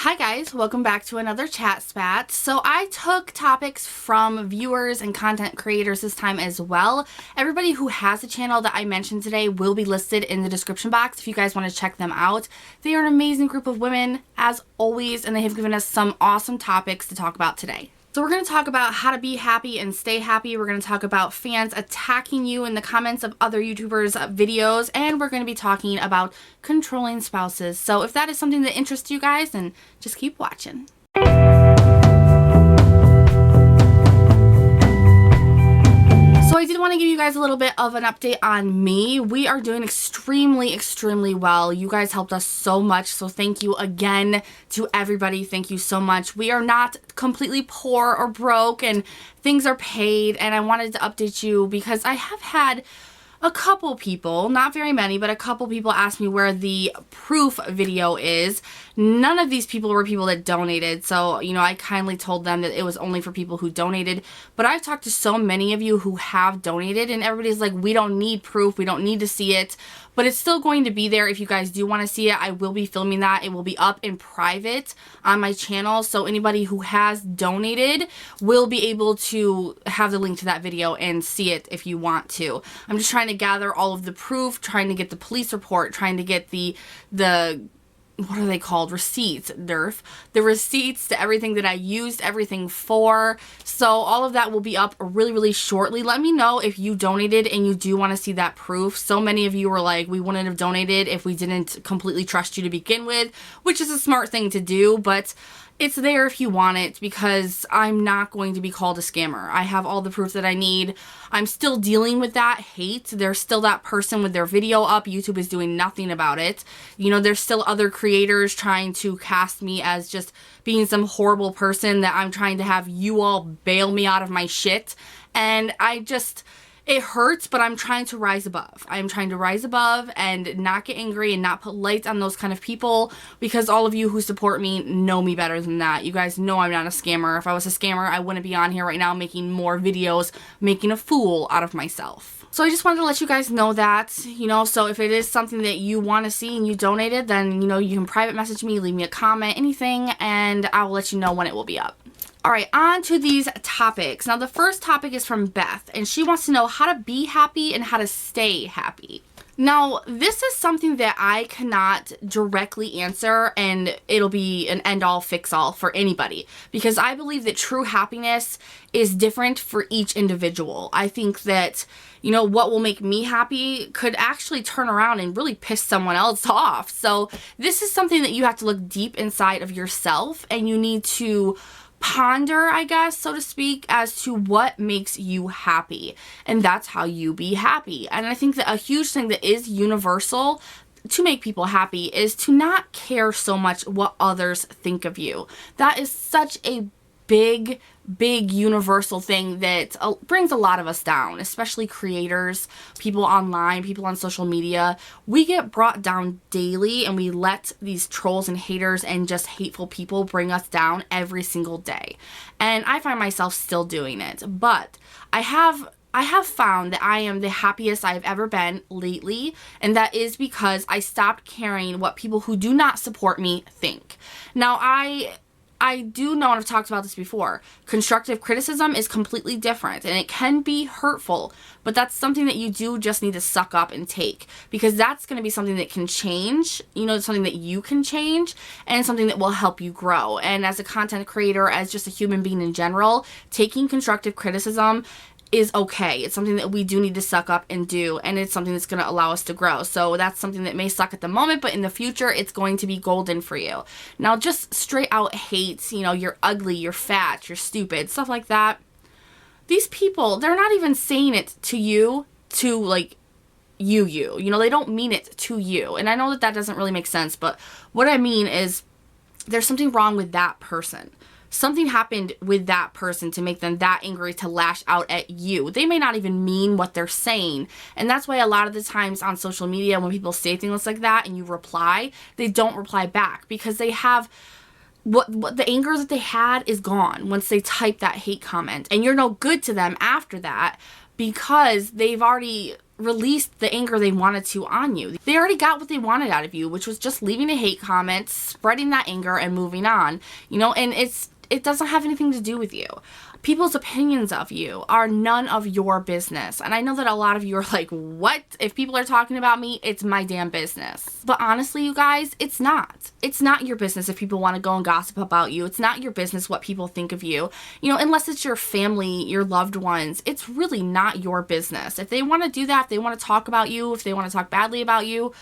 Hi guys, welcome back to another ChAt SpAt. So I took topics from viewers and content creators this time as well. Everybody who has a channel that I mentioned today will be listed in the description box if you guys want to check them out. They are an amazing group of women as always, and they have given us some awesome topics to talk about today. So we're going to talk about how to be happy and stay happy. We're going to talk about fans attacking you in the comments of other YouTubers' videos. And we're going to be talking about controlling spouses. So if that is something that interests you guys, then just keep watching. So I did want to give you guys a little bit of an update on me. We are doing extremely well. You guys helped us so much. So thank you again to everybody. Thank you so much. We are not completely poor or broke and things are paid. And I wanted to update you because I have had a couple people, not very many, but a couple people asked me where the proof video is. None of these people were people that donated, so, you know, I kindly told them that it was only for people who donated. But I've talked to so many of you who have donated, and everybody's like, we don't need proof, we don't need to see it. But it's still going to be there if you guys do want to see it. I will be filming that. It will be up in private on my channel, so anybody who has donated will be able to have the link to that video and see it if you want to. I'm just trying to gather all of the proof, trying to get the police report, trying to get the what are they called? Receipts, DERF. The receipts to everything that I used everything for. So all of that will be up really shortly. Let me know if you donated and you do want to see that proof. So many of you were like, we wouldn't have donated if we didn't completely trust you to begin with, which is a smart thing to do, but it's there if you want it because I'm not going to be called a scammer. I have all the proof that I need. I'm still dealing with that hate. There's still that person with their video up. YouTube is doing nothing about it. You know, there's still other creators trying to cast me as just being some horrible person that I'm trying to have you all bail me out of my shit. And it hurts, but I'm trying to rise above. I'm trying to rise above and not get angry and not put lights on those kind of people because all of you who support me know me better than that. You guys know I'm not a scammer. If I was a scammer, I wouldn't be on here right now making more videos, making a fool out of myself. So I just wanted to let you guys know that, you know, so if it is something that you want to see and you donated, then, you know, you can private message me, leave me a comment, anything, and I will let you know when it will be up. Alright, on to these topics. Now, the first topic is from Beth, and she wants to know how to be happy and how to stay happy. Now, this is something that I cannot directly answer, and it'll be an end-all, fix-all for anybody, because I believe that true happiness is different for each individual. I think that, you know, what will make me happy could actually turn around and really piss someone else off. So this is something that you have to look deep inside of yourself, and you need to ponder, I guess, so to speak, as to what makes you happy. And that's how you be happy. And I think that a huge thing that is universal to make people happy is to not care so much what others think of you. That is such a big universal thing that brings a lot of us down, especially creators, people online, people on social media. We get brought down daily, and we let these trolls and haters and just hateful people bring us down every single day. And I find myself still doing it, but I have found that I am the happiest I've ever been lately, and that is because I stopped caring what people who do not support me think. Now, I do know, and I've talked about this before, constructive criticism is completely different, and it can be hurtful, but that's something that you do just need to suck up and take, because that's going to be something that can change, you know, something that you can change, and something that will help you grow. And as a content creator, as just a human being in general, taking constructive criticism is okay. It's something that we do need to suck up and do, and it's something that's going to allow us to grow. So that's something that may suck at the moment, but in the future, it's going to be golden for you. Now, just straight out hate, you know, you're ugly, you're fat, you're stupid, stuff like that. These people, they're not even saying it to you, to like, you know, they don't mean it to you. And I know that that doesn't really make sense, but what I mean is there's something wrong with that person. Something happened with that person to make them that angry to lash out at you. They may not even mean what they're saying. And that's why a lot of the times on social media, when people say things like that and you reply, they don't reply back because they have what the anger that they had is gone once they type that hate comment. And you're no good to them after that because they've already released the anger they wanted to on you. They already got what they wanted out of you, which was just leaving a hate comment, spreading that anger, and moving on. You know, and it doesn't have anything to do with you. People's opinions of you are none of your business. And I know that a lot of you are like, what? If people are talking about me, it's my damn business. But honestly, you guys, it's not. It's not your business if people want to go and gossip about you. It's not your business what people think of you. You know, unless it's your family, your loved ones, it's really not your business. If they want to do that, if they want to talk about you, if they want to talk badly about you,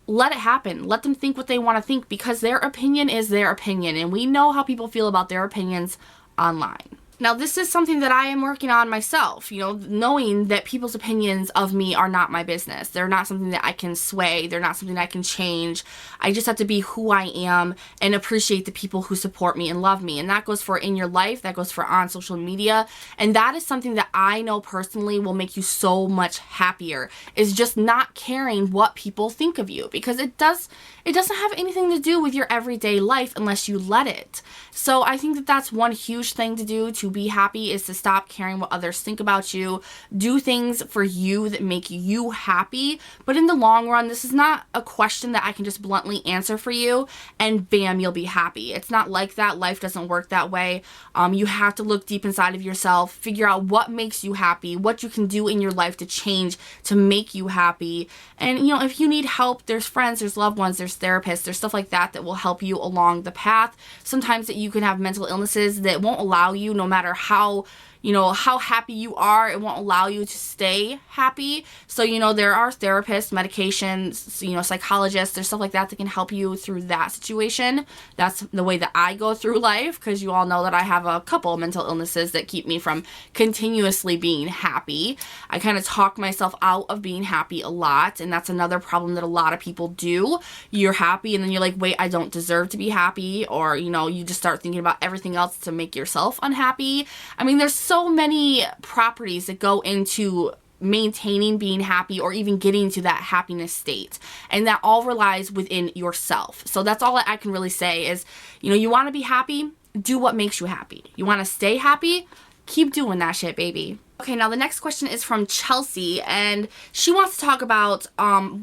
let it happen. Let them think what they want to think, because their opinion is their opinion. And we know how people feel about their opinions online. Now, this is something that I am working on myself, you know, knowing that people's opinions of me are not my business. They're not something that I can sway. They're not something that I can change. I just have to be who I am and appreciate the people who support me and love me. And that goes for in your life. That goes for on social media. And that is something that I know personally will make you so much happier, is just not caring what people think of you, because it doesn't have anything to do with your everyday life unless you let it. So I think that that's one huge thing to do to be happy, is to stop caring what others think about you. Do things for you that make you happy. But in the long run, this is not a question that I can just bluntly answer for you and bam, you'll be happy. It's not like that. Life doesn't work that way. You have to look deep inside of yourself, figure out what makes you happy, what you can do in your life to change to make you happy. And, you know, if you need help, there's friends, there's loved ones, there's therapists, there's stuff like that that will help you along the path. Sometimes that you can have mental illnesses that won't allow you, no matter how, you know, how happy you are, it won't allow you to stay happy. So, you know, there are therapists, medications, you know, psychologists, there's stuff like that that can help you through that situation. That's the way that I go through life, because you all know that I have a couple mental illnesses that keep me from continuously being happy. I kind of talk myself out of being happy a lot, and that's another problem that a lot of people do. You're happy and then you're like, wait, I don't deserve to be happy, or, you know, you just start thinking about everything else to make yourself unhappy. I mean, there's so many properties that go into maintaining being happy or even getting to that happiness state, and that all relies within yourself. So that's all I can really say is, you know, you want to be happy, do what makes you happy. You want to stay happy, keep doing that shit, baby. Okay, now the next question is from Chelsea, and she wants to talk about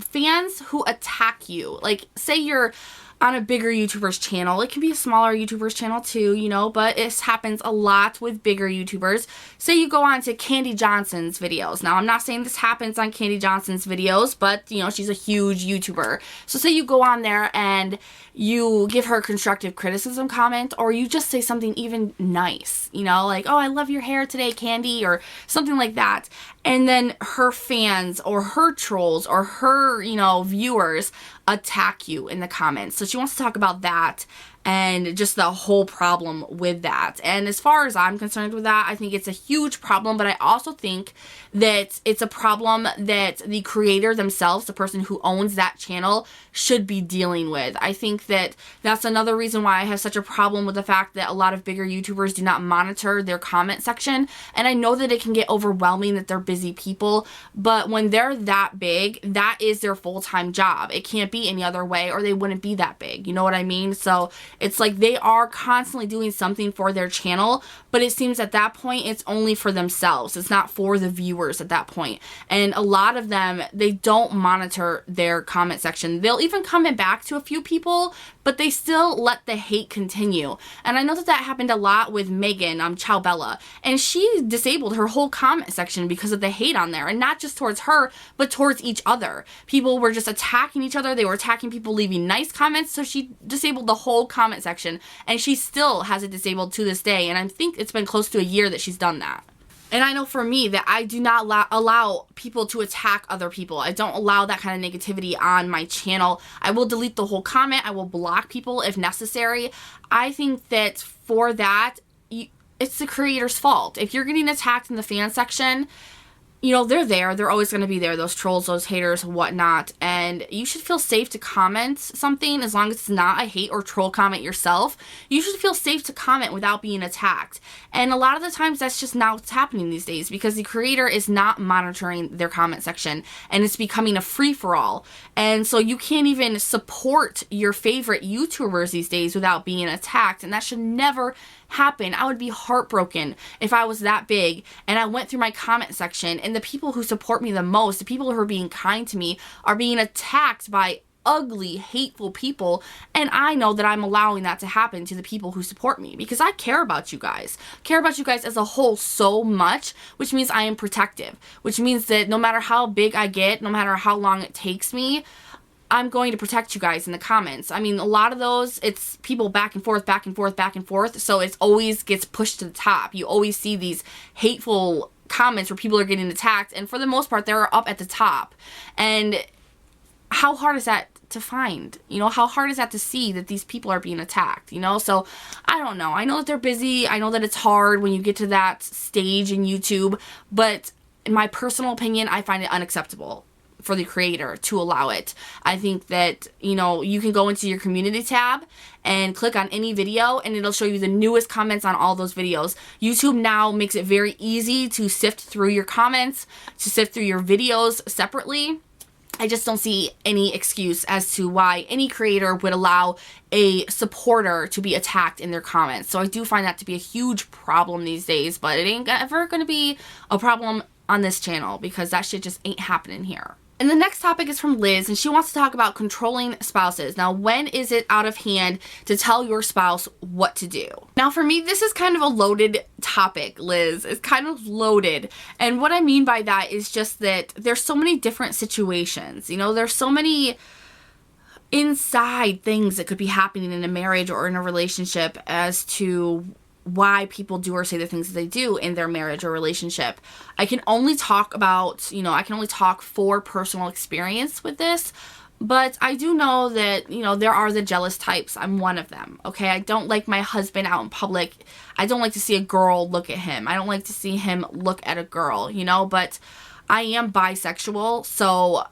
fans who attack you. Like, say you're on a bigger YouTuber's channel. It can be a smaller YouTuber's channel too, you know, but it happens a lot with bigger YouTubers. Say you go on to Candy Johnson's videos. Now, I'm not saying this happens on Candy Johnson's videos, but, you know, she's a huge YouTuber. So say you go on there and you give her constructive criticism comment, or you just say something even nice, you know, like, oh, I love your hair today, Candy, or something like that. And then her fans or her trolls or her, you know, viewers attack you in the comments. So she wants to talk about that and just the whole problem with that. And as far as I'm concerned with that, I think it's a huge problem, but I also think that it's a problem that the creator themselves, the person who owns that channel, should be dealing with. I think that that's another reason why I have such a problem with the fact that a lot of bigger YouTubers do not monitor their comment section. And I know that it can get overwhelming, that they're busy people, but when they're that big, that is their full-time job. It can't be any other way, or they wouldn't be that big. You know what I mean? So it's like they are constantly doing something for their channel, but it seems at that point it's only for themselves. It's not for the viewers at that point. And a lot of them, they don't monitor their comment section. They'll even comment back to a few people, but they still let the hate continue. And I know that that happened a lot with Megan, Ciao Bella, and she disabled her whole comment section because of the hate on there, and not just towards her, but towards each other. People were just attacking each other. They were attacking people leaving nice comments, so she disabled the whole comment section, and she still has it disabled to this day, and I think it's been close to a year that she's done that. And I know for me that I do not allow people to attack other people. I don't allow that kind of negativity on my channel. I will delete the whole comment. I will block people if necessary. I think that for that, it's the creator's fault. If you're getting attacked in the fan section, you know, they're there. They're always going to be there. Those trolls, those haters, whatnot. And you should feel safe to comment something as long as it's not a hate or troll comment yourself. You should feel safe to comment without being attacked. And a lot of the times that's just not what's happening these days, because the creator is not monitoring their comment section, and it's becoming a free-for-all. And so you can't even support your favorite YouTubers these days without being attacked. And that should never happen. I would be heartbroken if I was that big and I went through my comment section and and the people who support me the most, the people who are being kind to me, are being attacked by ugly, hateful people, and I know that I'm allowing that to happen to the people who support me because I care about you guys. Care about you guys as a whole so much, which means I am protective, which means that no matter how big I get, no matter how long it takes me, I'm going to protect you guys in the comments. I mean, a lot of those, it's people back and forth, back and forth, back and forth, so it always gets pushed to the top. You always see these hateful comments where people are getting attacked, and for the most part, they're up at the top. And how hard is that to find? You know, how hard is that to see that these people are being attacked, you know? So I don't know. I know that they're busy. I know that it's hard when you get to that stage in YouTube, but in my personal opinion, I find it unacceptable for the creator to allow it. I think that, you know, you can go into your community tab and click on any video and it'll show you the newest comments on all those videos. YouTube now makes it very easy to sift through your comments, to sift through your videos separately. I just don't see any excuse as to why any creator would allow a supporter to be attacked in their comments. So I do find that to be a huge problem these days, but it ain't ever going to be a problem on this channel because that shit just ain't happening here. And the next topic is from Liz, and she wants to talk about controlling spouses. Now, when is it out of hand to tell your spouse what to do? Now, for me, this is kind of a loaded topic, Liz. It's kind of loaded. And what I mean by that is just that there's so many different situations. You know, there's so many inside things that could be happening in a marriage or in a relationship as to why people do or say the things that they do in their marriage or relationship. I can only talk about, you know, I can only talk for personal experience with this, but I do know that, you know, there are the jealous types. I'm one of them, okay? I don't like my husband out in public. I don't like to see a girl look at him. I don't like to see him look at a girl, you know, but I am bisexual, so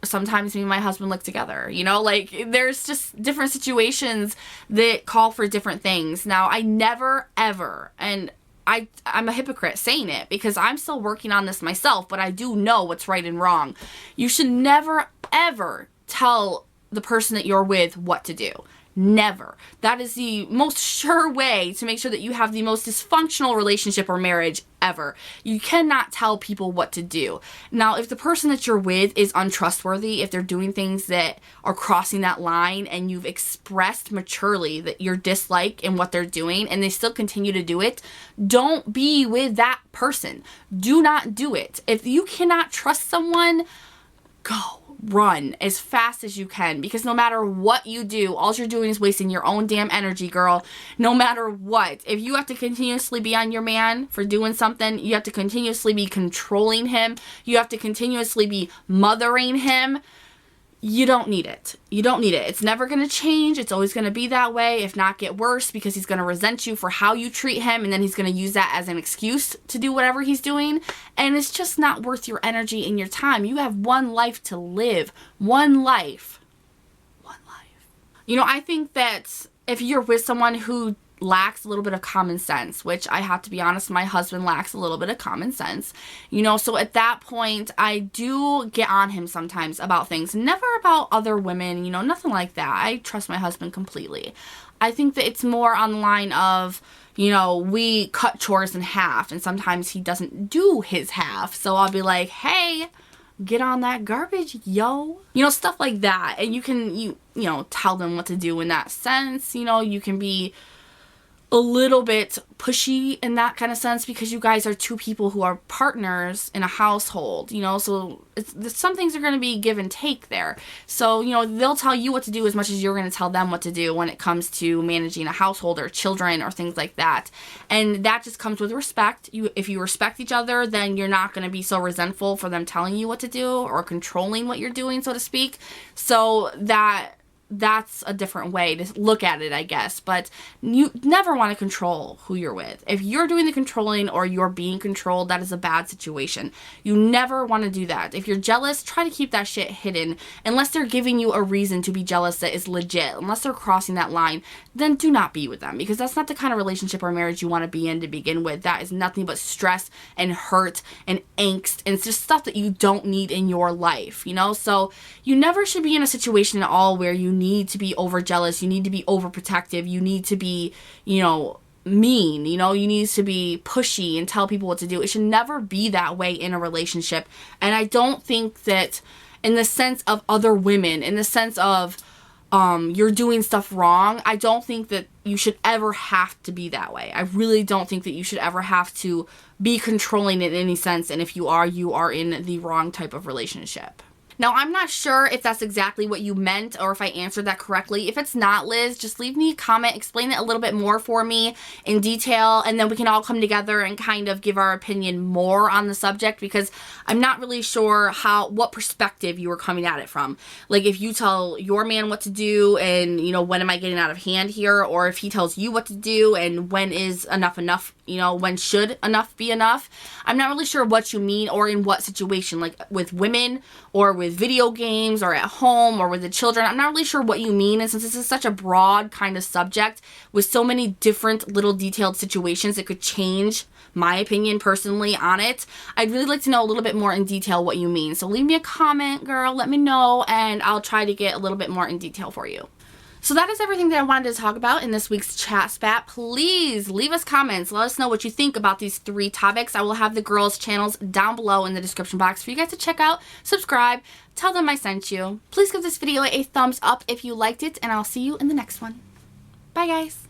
sometimes me and my husband look together, you know, like there's just different situations that call for different things. Now, I never ever, and I'm a hypocrite saying it because I'm still working on this myself, but I do know what's right and wrong. You should never ever tell the person that you're with what to do. Never. That is the most sure way to make sure that you have the most dysfunctional relationship or marriage ever. You cannot tell people what to do. Now, if the person that you're with is untrustworthy, if they're doing things that are crossing that line and you've expressed maturely that your dislike in what they're doing and they still continue to do it, don't be with that person. Do not do it. If you cannot trust someone, go. Run as fast as you can, because no matter what you do, all you're doing is wasting your own damn energy, girl. No matter what. If you have to continuously be on your man for doing something, you have to continuously be controlling him, you have to continuously be mothering him, you don't need it. You don't need it. It's never going to change. It's always going to be that way, if not get worse, because he's going to resent you for how you treat him, and then he's going to use that as an excuse to do whatever he's doing, and it's just not worth your energy and your time. You have one life to live. One life. One life. You know, I think that if you're with someone who lacks a little bit of common sense, which I have to be honest, my husband lacks a little bit of common sense, you know, so at that point, I do get on him sometimes about things, never about other women, you know, nothing like that. I trust my husband completely. I think that it's more on the line of, you know, we cut chores in half, and sometimes he doesn't do his half, so I'll be like, hey, get on that garbage, yo. You know, stuff like that, and you can, you know, tell them what to do in that sense, you know, you can be a little bit pushy in that kind of sense because you guys are two people who are partners in a household, you know, so some things are going to be give and take there. So, you know, they'll tell you what to do as much as you're going to tell them what to do when it comes to managing a household or children or things like that. And that just comes with respect. If you respect each other, then you're not going to be so resentful for them telling you what to do or controlling what you're doing, so to speak. So that's a different way to look at it, I guess. But you never want to control who you're with. If you're doing the controlling or you're being controlled, that is a bad situation. You never want to do that. If you're jealous, try to keep that shit hidden. Unless they're giving you a reason to be jealous that is legit, unless they're crossing that line, then do not be with them, because that's not the kind of relationship or marriage you want to be in to begin with. That is nothing but stress and hurt and angst, and it's just stuff that you don't need in your life, you know? So you never should be in a situation at all where you need to be over jealous, you need to be overprotective, you need to be, you know, mean, you know, you need to be pushy and tell people what to do. It should never be that way in a relationship. And I don't think that in the sense of other women, in the sense of you're doing stuff wrong, I don't think that you should ever have to be that way. I really don't think that you should ever have to be controlling in any sense. And if you are in the wrong type of relationship. Now, I'm not sure if that's exactly what you meant or if I answered that correctly. If it's not, Liz, just leave me a comment, explain it a little bit more for me in detail, and then we can all come together and kind of give our opinion more on the subject, because I'm not really sure what perspective you were coming at it from. Like, if you tell your man what to do and, you know, when am I getting out of hand here, or if he tells you what to do and when is enough, you know, when should enough be enough. I'm not really sure what you mean or in what situation, like with women or with video games or at home or with the children. I'm not really sure what you mean. And since this is such a broad kind of subject with so many different little detailed situations that could change my opinion personally on it, I'd really like to know a little bit more in detail what you mean. So leave me a comment, girl, let me know, and I'll try to get a little bit more in detail for you. So that is everything that I wanted to talk about in this week's Chat Spat. Please leave us comments. Let us know what you think about these 3 topics. I will have the girls' channels down below in the description box for you guys to check out, subscribe, tell them I sent you. Please give this video a thumbs up if you liked it, and I'll see you in the next one. Bye, guys.